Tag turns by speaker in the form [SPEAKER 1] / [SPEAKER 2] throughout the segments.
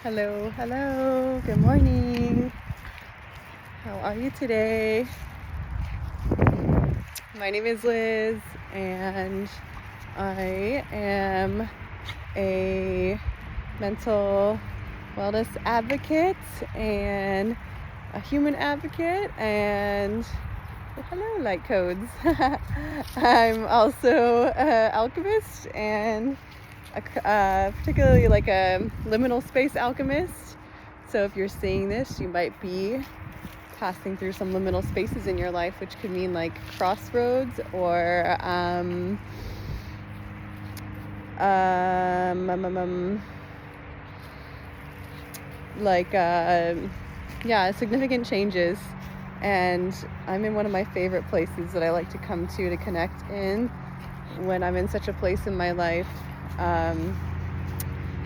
[SPEAKER 1] Hello, hello, good morning. How are you today? My name is Liz, and I am a mental wellness advocate and a human advocate, and hello, light codes. I'm also an alchemist and particularly like a liminal space alchemist. So if you're seeing this, you might be passing through some liminal spaces in your life, which could mean like crossroads or significant changes. And I'm in one of my favorite places that I like to come to connect in when I'm in such a place in my life.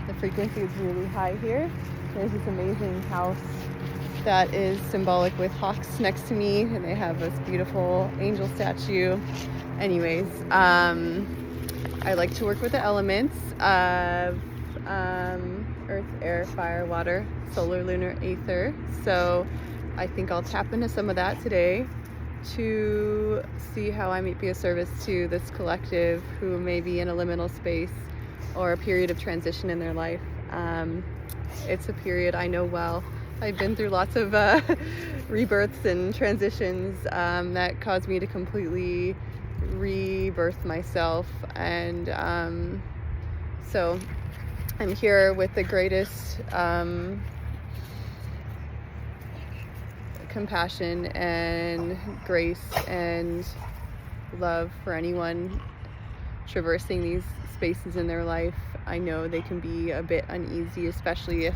[SPEAKER 1] The frequency is really high here. There's this amazing house that is symbolic with hawks next to me, and they have this beautiful angel statue. Anyways, I like to work with the elements of earth, air, fire, water, solar, lunar, ether. So I think I'll tap into some of that today to see how I might be of service to this collective who may be in a liminal space or a period of transition in their life. It's a period I know well. I've been through lots of rebirths and transitions that caused me to completely rebirth myself. And so I'm here with the greatest compassion and grace and love for anyone traversing these spaces in their life. I know they can be a bit uneasy, especially if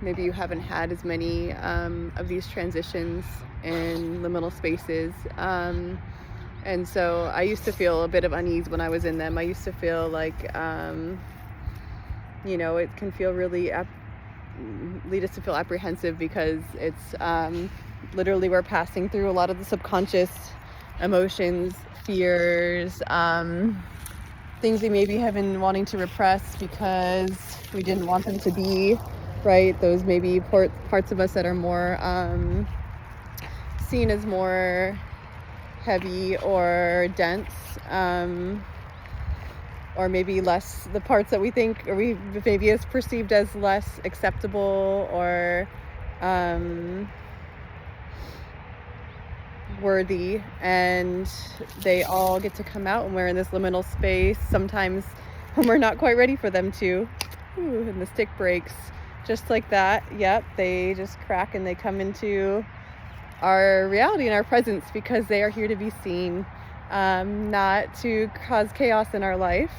[SPEAKER 1] maybe you haven't had as many of these transitions in liminal spaces. And so I used to feel a bit of unease when I was in them. I used to feel like, it can feel really lead us to feel apprehensive because it's literally we're passing through a lot of the subconscious emotions, fears, things we maybe have been wanting to repress because we didn't want them to be, right? Those maybe parts of us that are more seen as more heavy or dense, or maybe less, the parts that we think, or we maybe is perceived as less acceptable or worthy, and they all get to come out when we're in this liminal space, sometimes when we're not quite ready for them to. And the stick breaks just like that. Yep, they just crack and they come into our reality and our presence because they are here to be seen, not to cause chaos in our life.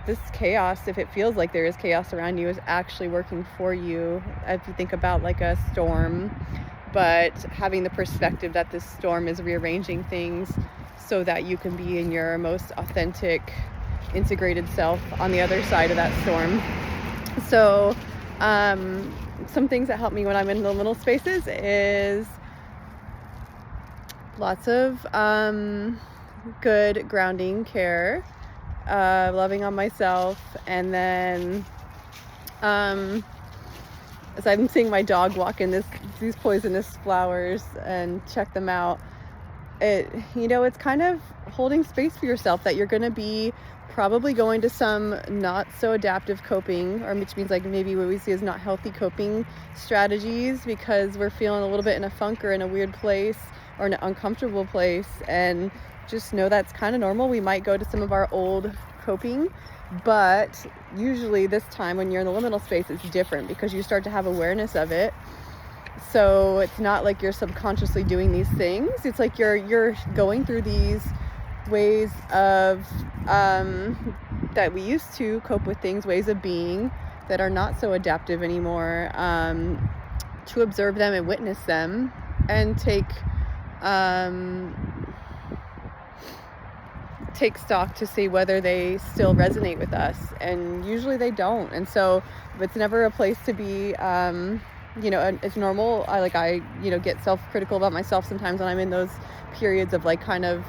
[SPEAKER 1] This chaos, if it feels like there is chaos around you, is actually working for you. If you think about like a storm, but having the perspective that this storm is rearranging things so that you can be in your most authentic, integrated self on the other side of that storm. So some things that help me when I'm in the liminal spaces is lots of good grounding care, loving on myself, and then as I'm seeing my dog walk in these poisonous flowers and check them out, it's kind of holding space for yourself that you're going to be probably going to some not so adaptive coping, or which means like maybe what we see as not healthy coping strategies because we're feeling a little bit in a funk or in a weird place or in an uncomfortable place, and just know that's kind of normal. We might go to some of our old coping, but usually this time when you're in the liminal space, it's different because you start to have awareness of it. So it's not like you're subconsciously doing these things. It's like you're going through these ways of that we used to cope with things, ways of being that are not so adaptive anymore, to observe them and witness them and take stock to see whether they still resonate with us, and usually they don't. And so it's never a place to be. It's normal. I get self-critical about myself sometimes when I'm in those periods of like kind of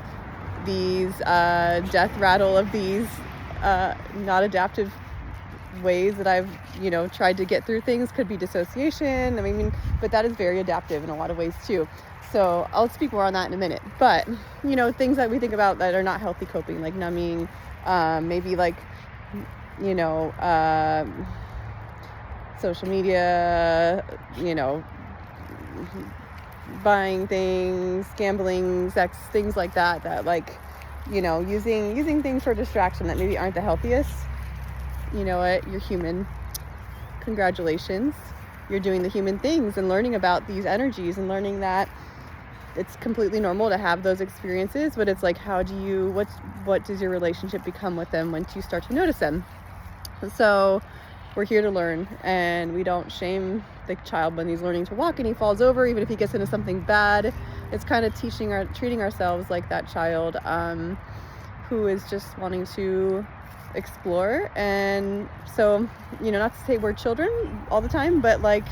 [SPEAKER 1] these death rattle of these not adaptive ways that I've, tried to get through things could be dissociation. I mean, but that is very adaptive in a lot of ways too. So I'll speak more on that in a minute. But, things that we think about that are not healthy coping, like numbing, maybe like, social media, buying things, gambling, sex, things like that like, using things for distraction that maybe aren't the healthiest. You know what? You're human. Congratulations. You're doing the human things and learning about these energies and learning that it's completely normal to have those experiences, but it's like, what does your relationship become with them once you start to notice them? So we're here to learn, and we don't shame the child when he's learning to walk and he falls over, even if he gets into something bad. It's kind of treating ourselves like that child who is just wanting to explore. And so, not to say we're children all the time, but like,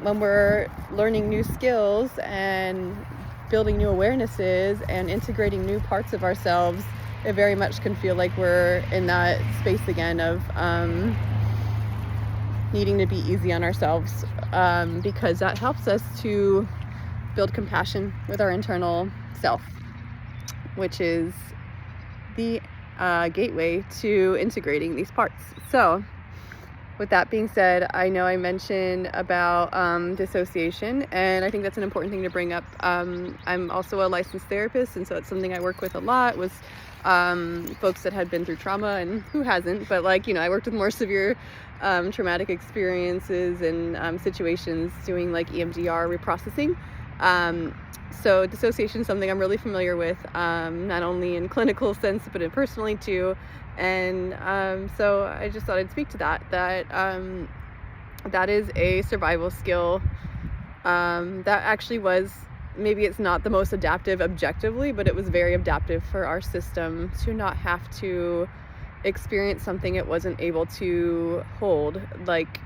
[SPEAKER 1] when we're learning new skills and building new awarenesses and integrating new parts of ourselves, it very much can feel like we're in that space again of needing to be easy on ourselves, because that helps us to build compassion with our internal self, which is the gateway to integrating these parts. So with that being said, I know I mentioned about dissociation, and I think that's an important thing to bring up. I'm also a licensed therapist, and so it's something I work with a lot with folks that had been through trauma, and who hasn't, but like, I worked with more severe traumatic experiences and situations doing like EMDR reprocessing. So dissociation is something I'm really familiar with, not only in clinical sense, but in personally too. And so I just thought I'd speak to that is a survival skill that actually was, maybe it's not the most adaptive objectively, but it was very adaptive for our system to not have to experience something it wasn't able to hold. Like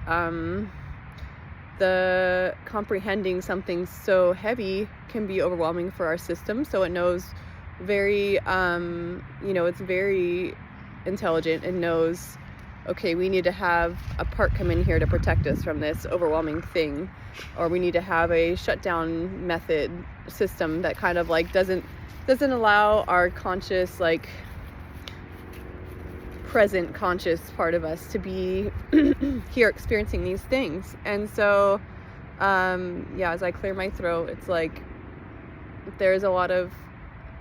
[SPEAKER 1] the comprehending something so heavy can be overwhelming for our system. So it knows very, it's very intelligent and knows, okay, we need to have a part come in here to protect us from this overwhelming thing, or we need to have a shutdown method system that kind of like doesn't allow our conscious, like present conscious part of us to be here experiencing these things. And so as I clear my throat, it's like there's a lot of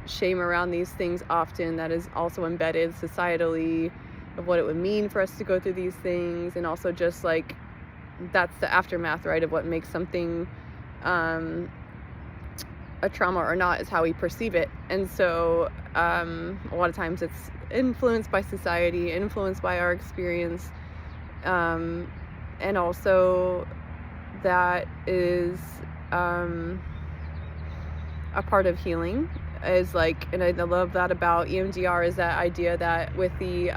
[SPEAKER 1] shame around these things often that is also embedded societally of what it would mean for us to go through these things, and also just like that's the aftermath, right, of what makes something a trauma or not is how we perceive it. And so a lot of times it's influenced by society, influenced by our experience, and also that is a part of healing. Is like, and I love that about EMDR, is that idea that with the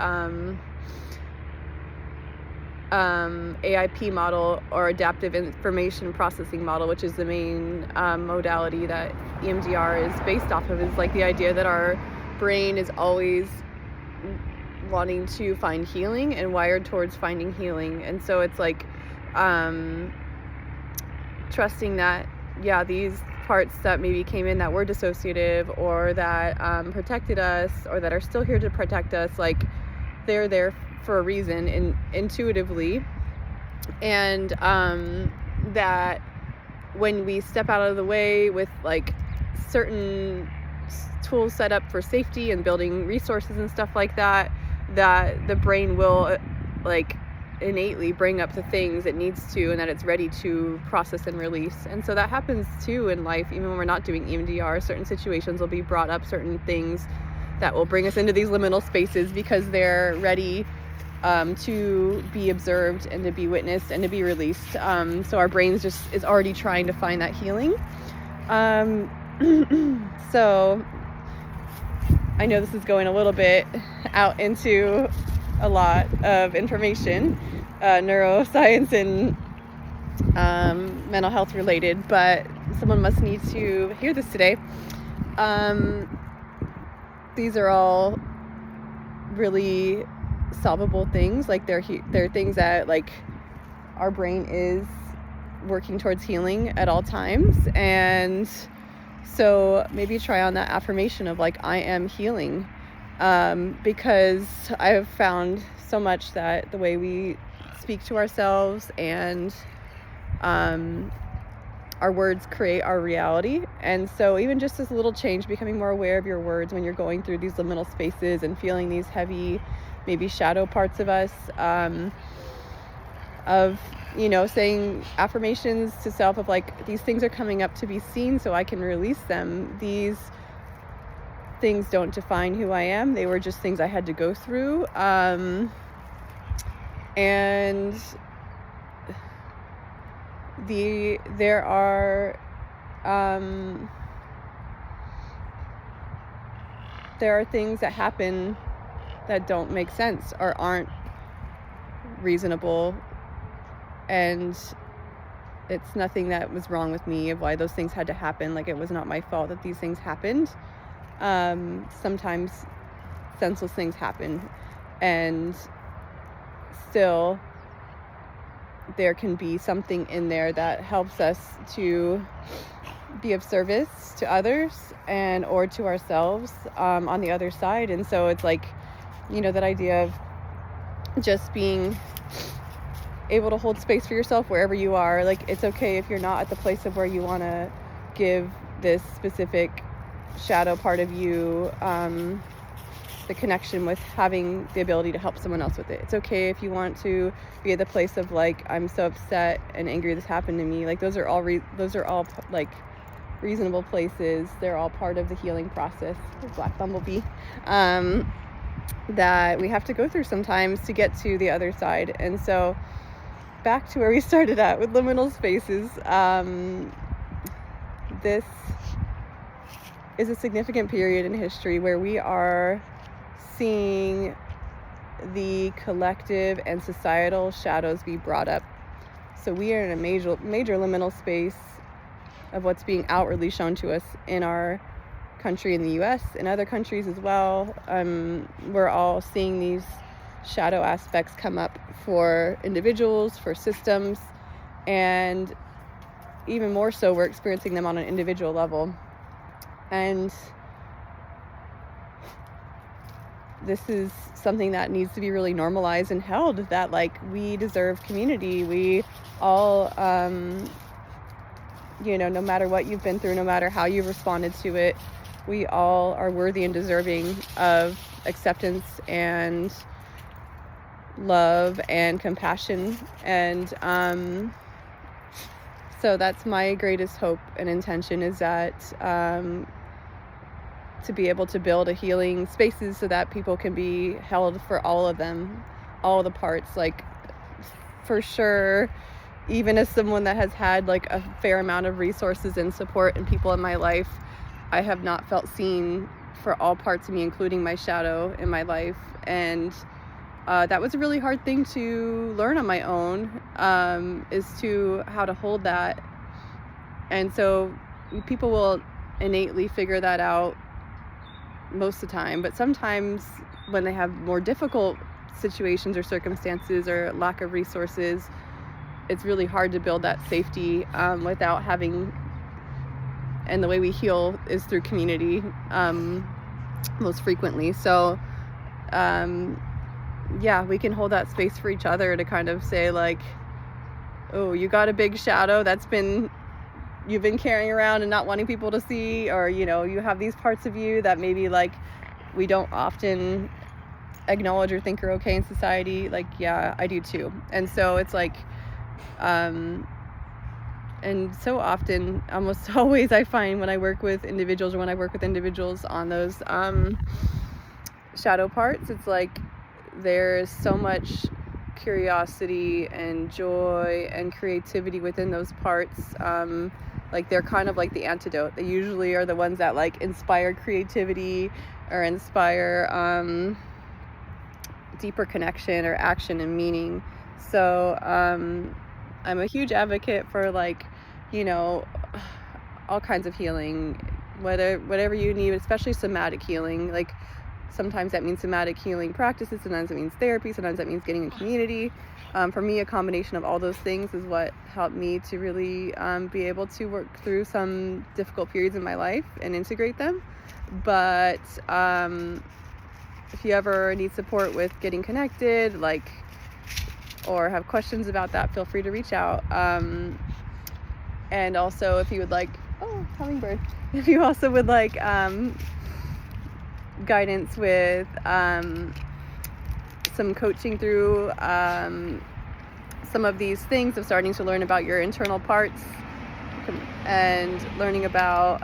[SPEAKER 1] AIP model, or adaptive information processing model, which is the main modality that EMDR is based off of, is like the idea that our brain is always wanting to find healing and wired towards finding healing. And so it's like trusting that, these parts that maybe came in that were dissociative, or that protected us, or that are still here to protect us, like they're there for a reason, intuitively. And that when we step out of the way with like certain tools set up for safety and building resources and stuff like that, that the brain will like innately bring up the things it needs to, and that it's ready to process and release. And so that happens too in life. Even when we're not doing EMDR, certain situations will be brought up, certain things that will bring us into these liminal spaces because they're ready to be observed and to be witnessed and to be released. So our brains just is already trying to find that healing. So I know this is going a little bit out into a lot of information, neuroscience and mental health related, but someone must need to hear this today. These are all really solvable things. Like they're things that like our brain is working towards healing at all times. And so maybe try on that affirmation of like, I am healing. Because I've found so much that the way we speak to ourselves and our words create our reality. And so even just this little change, becoming more aware of your words when you're going through these liminal spaces and feeling these heavy, maybe shadow parts of us, of, you know, saying affirmations to self of like, these things are coming up to be seen so I can release them. These things don't define who I am. They were just things I had to go through. And there are things that happen that don't make sense or aren't reasonable, and it's nothing that was wrong with me of why those things had to happen. Like, it was not my fault that these things happened. Sometimes senseless things happen, and still there can be something in there that helps us to be of service to others and or to ourselves on the other side. And so it's like, you know, that idea of just being able to hold space for yourself wherever you are. Like, it's okay if you're not at the place of where you want to give this specific shadow part of you the connection with having the ability to help someone else with it. It's okay if you want to be at the place of like, I'm so upset and angry this happened to me. Like, those are all like reasonable places. They're all part of the healing process. Black bumblebee, that we have to go through sometimes to get to the other side. And so back to where we started at with liminal spaces, this is a significant period in history where we are seeing the collective and societal shadows be brought up. So we are in a major liminal space of what's being outwardly shown to us in our country, in the US, in other countries as well. We're all seeing these shadow aspects come up for individuals, for systems, and even more so, we're experiencing them on an individual level. And this is something that needs to be really normalized and held, that like, we deserve community. We all, you know, no matter what you've been through, no matter how you've responded to it, we all are worthy and deserving of acceptance and love and compassion. And so that's my greatest hope and intention, is that to be able to build a healing spaces so that people can be held for all of them, all the parts. Like, for sure, even as someone that has had like a fair amount of resources and support and people in my life, I have not felt seen for all parts of me, including my shadow in my life. And that was a really hard thing to learn on my own, is to how to hold that. And so people will innately figure that out most of the time, but sometimes when they have more difficult situations or circumstances or lack of resources, it's really hard to build that safety without having, and the way we heal is through community most frequently. So yeah, we can hold that space for each other to kind of say like, oh, you got a big shadow you've been carrying around and not wanting people to see, or, you know, you have these parts of you that maybe like we don't often acknowledge or think are okay in society. Like, yeah, I do too. And so it's like, and so often, almost always, I find when I work with individuals on those shadow parts, it's like there's so much curiosity and joy and creativity within those parts. Like, they're kind of like the antidote. They usually are the ones that like inspire creativity or inspire deeper connection or action and meaning. So I'm a huge advocate for, like, you know, all kinds of healing, whatever you need, especially somatic healing. Like, Sometimes that means somatic healing practices, sometimes it means therapy, sometimes that means getting a community. For me, a combination of all those things is what helped me to really be able to work through some difficult periods in my life and integrate them. But if you ever need support with getting connected, or have questions about that, feel free to reach out. And also, if you would like, hummingbird. If you also would like guidance with some coaching through some of these things of starting to learn about your internal parts and learning about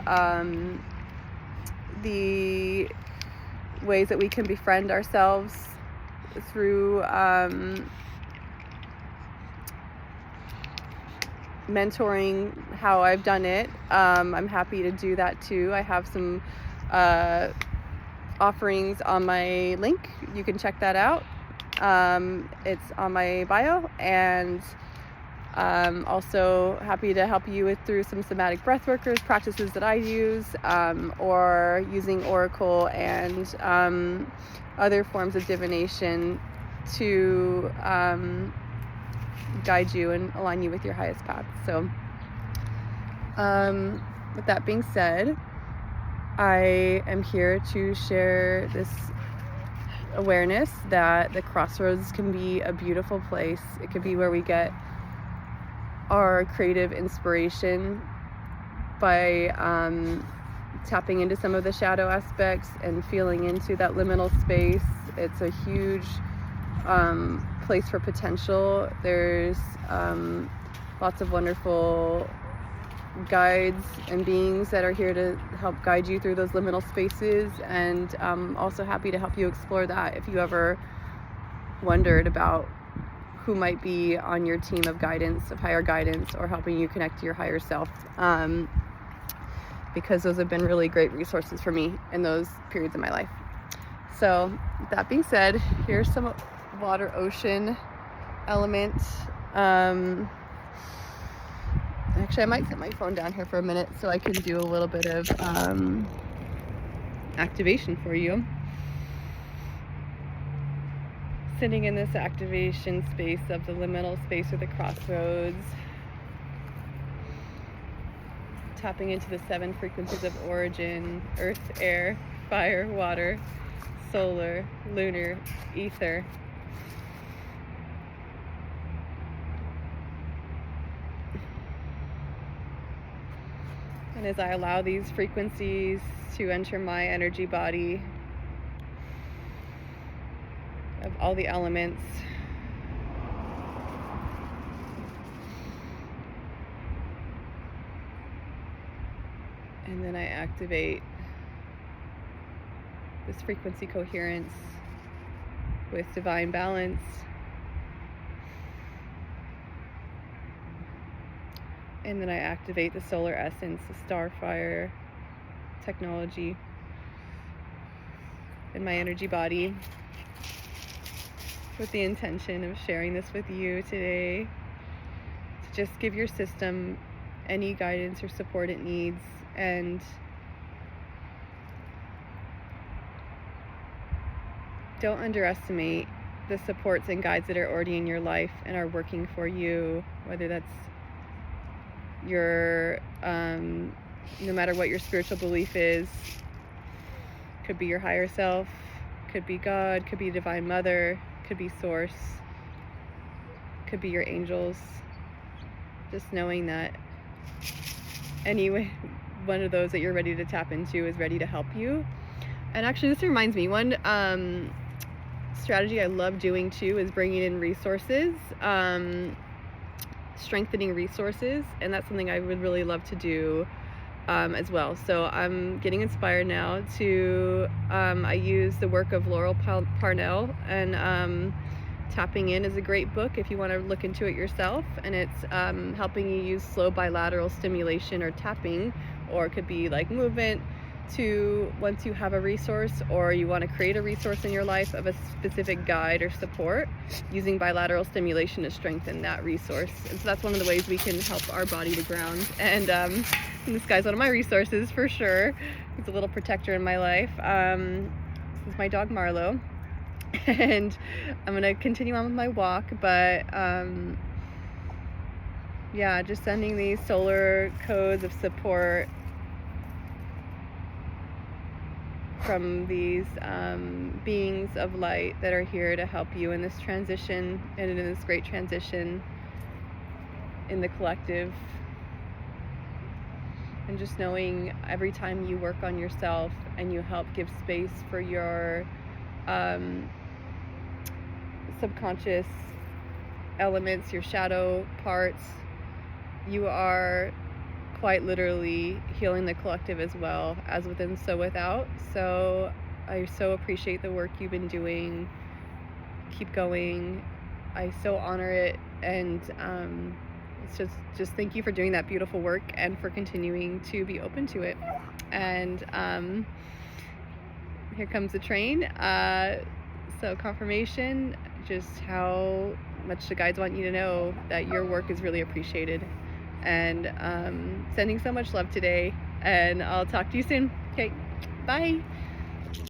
[SPEAKER 1] the ways that we can befriend ourselves through mentoring, how I've done it. I'm happy to do that too. I have some offerings on my link. You can check that out. It's on my bio, and also happy to help you through some somatic breathworkers practices that I use, or using Oracle and other forms of divination to guide you and align you with your highest path. So with that being said, I am here to share this awareness that the crossroads can be a beautiful place. It can be where we get our creative inspiration by tapping into some of the shadow aspects and feeling into that liminal space. It's a huge place for potential. There's lots of wonderful guides and beings that are here to help guide you through those liminal spaces, and also happy to help you explore that if you ever wondered about who might be on your team of guidance, of higher guidance, or helping you connect to your higher self, because those have been really great resources for me in those periods of my life. So that being said, here's some water ocean element. Actually, I might set my phone down here for a minute so I can do a little bit of activation for you. Sitting in this activation space of the liminal space or the crossroads, tapping into the 7 frequencies of origin: earth, air, fire, water, solar, lunar, ether. And as I allow these frequencies to enter my energy body of all the elements, and then I activate this frequency coherence with divine balance, and then I activate the solar essence, the starfire technology in my energy body, with the intention of sharing this with you today, to just give your system any guidance or support it needs, and don't underestimate the supports and guides that are already in your life and are working for you, whether that's your no matter what your spiritual belief is. Could be your higher self, could be God, could be Divine Mother, could be Source, could be your angels. Just knowing that any one of those that you're ready to tap into is ready to help you. And actually, this reminds me, one strategy I love doing too is bringing in resources, strengthening resources, and that's something I would really love to do as well. So I'm getting inspired now to I use the work of Laurel Parnell, and Tapping In is a great book if you want to look into it yourself, and it's helping you use slow bilateral stimulation or tapping, or it could be like movement, to once you have a resource or you want to create a resource in your life of a specific guide or support, using bilateral stimulation to strengthen that resource. And so that's one of the ways we can help our body to ground. And this guy's one of my resources for sure. He's a little protector in my life. So is my dog Marlo. And I'm gonna continue on with my walk, but yeah, just sending these solar codes of support from these beings of light that are here to help you in this transition and in this great transition in the collective. And just knowing every time you work on yourself and you help give space for your subconscious elements, your shadow parts, you are quite literally healing the collective as well, as within, so without. So I so appreciate the work you've been doing. Keep going. I so honor it, and it's just thank you for doing that beautiful work and for continuing to be open to it. And here comes the train. So confirmation, just how much the guides want you to know that your work is really appreciated. And sending so much love today, and I'll talk to you soon. Okay, bye.